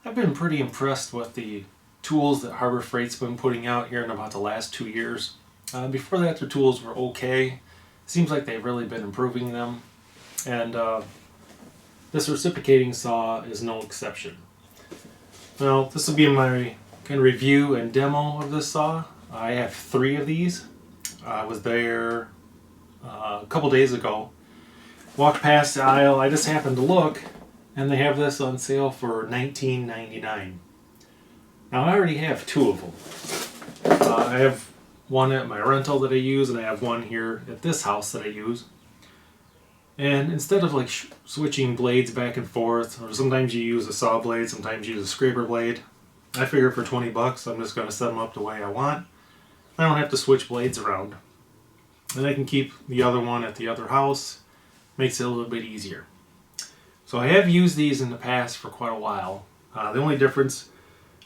I've been pretty impressed with the tools that Harbor Freight's been putting out here in about the last 2 years. Before that, their tools were okay. Seems like they've really been improving them. And this reciprocating saw is no exception. Now, this will be my kind of review and demo of this saw. I have 3 of these. I was there a couple days ago. Walked past the aisle, I just happened to look, and they have this on sale for $19.99. Now, I already have 2 of them. I have one at my rental that I use, and I have one here at this house that I use. And instead of like switching blades back and forth, or sometimes you use a saw blade, sometimes you use a scraper blade, I figure for 20 bucks I'm just going to set them up the way I want. I don't have to switch blades around. And I can keep the other one at the other house. Makes it a little bit easier. So I have used these in the past for quite a while. The only difference,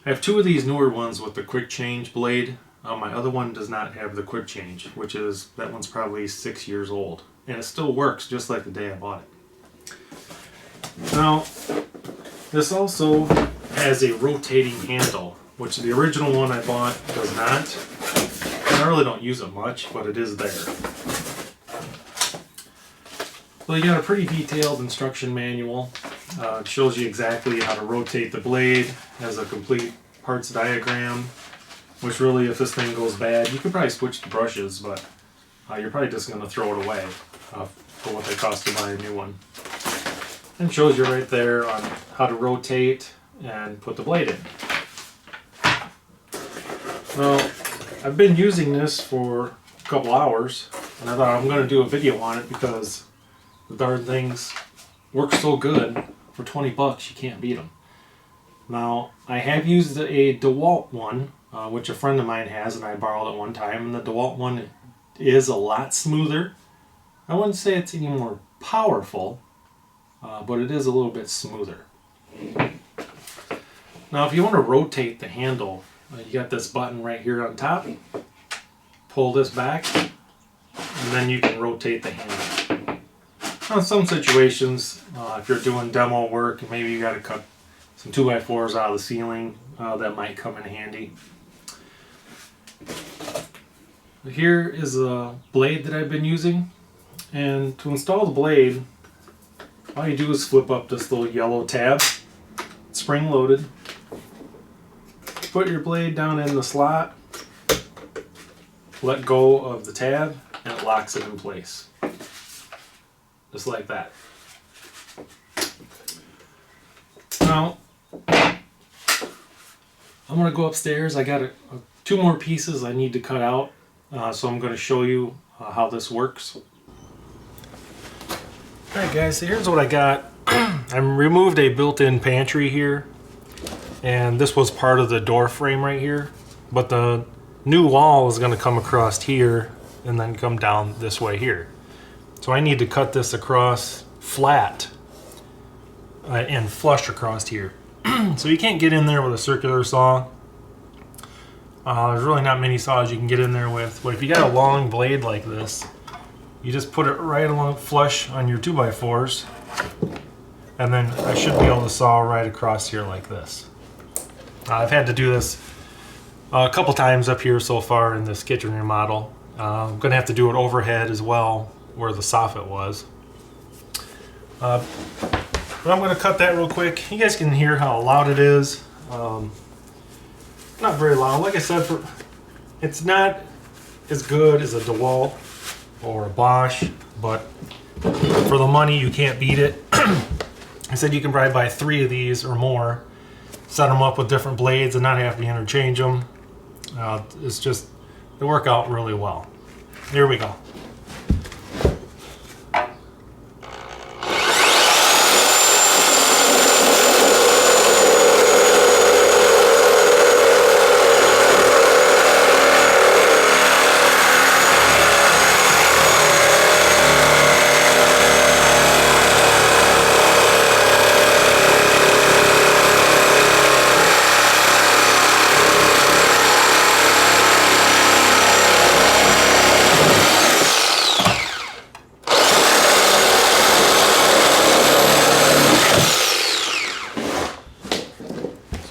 I have 2 of these newer ones with the quick change blade. My other one does not have the quick change, which is, that one's probably 6 years old. And it still works just like the day I bought it. Now, this also has a rotating handle, which the original one I bought does not. And I really don't use it much, but it is there. So you got a pretty detailed instruction manual. It shows you exactly how to rotate the blade, has a complete parts diagram, which really, if this thing goes bad, you could probably switch the brushes, but you're probably just going to throw it away for what they cost to buy a new one. And shows you right there on how to rotate and put the blade in. Well, I've been using this for a couple hours, and I thought I'm going to do a video on it because the darn things work so good. For 20 bucks, you can't beat them. Now, I have used a DeWalt one, which a friend of mine has, and I borrowed it one time, and the DeWalt one is a lot smoother. I wouldn't say it's any more powerful, but it is a little bit smoother. Now, if you want to rotate the handle, you got this button right here on top. Pull this back, and then you can rotate the handle. Now, in some situations, if you're doing demo work, maybe you got to cut some 2x4s out of the ceiling, that might come in handy. Here is a blade that I've been using, and to install the blade, all you do is flip up this little yellow tab, spring loaded, put your blade down in the slot, let go of the tab, and it locks it in place. Just like that. Now, I'm going to go upstairs. I got 2 more pieces I need to cut out, so I'm going to show you how this works. Alright guys, so here's what I got. I removed a built-in pantry here, and this was part of the door frame right here, but the new wall is going to come across here and then come down this way here. So I need to cut this across flat and flush across here. So you can't get in there with a circular saw. There's really not many saws you can get in there with, but if you got a long blade like this, you just put it right along flush on your 2x4s, and then I should be able to saw right across here like this. I've had to do this a couple times up here so far in this kitchen remodel. I'm going to have to do it overhead as well, where the soffit was. But I'm going to cut that real quick. You guys can hear how loud it is. Not very loud. Like I said, it's not as good as a DeWalt or a Bosch, but for the money, you can't beat it. I said you can probably buy 3 of these or more, set them up with different blades and not have to interchange them. It's just, they work out really well. Here we go.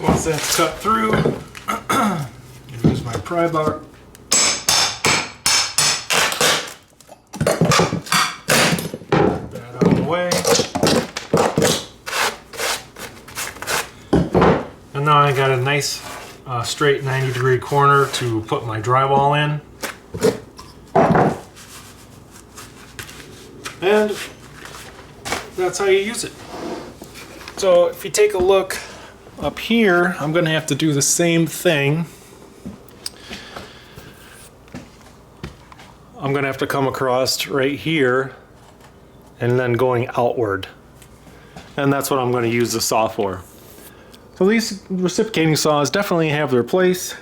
Once that's cut through, use my pry bar. That out of the way. And now I got a nice straight 90-degree corner to put my drywall in. And that's how you use it. So if you take a look up here, I'm going to have to do the same thing. I'm going to have to come across right here and then going outward. And that's what I'm going to use the saw for. So these reciprocating saws definitely have their place.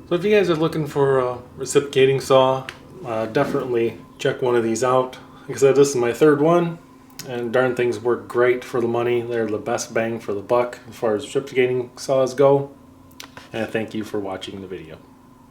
So if you guys are looking for a reciprocating saw, definitely check one of these out. Like I said, this is my third one, and darn things work great for the money. They're the best bang for the buck as far as reciprocating saws go. And thank you for watching the video.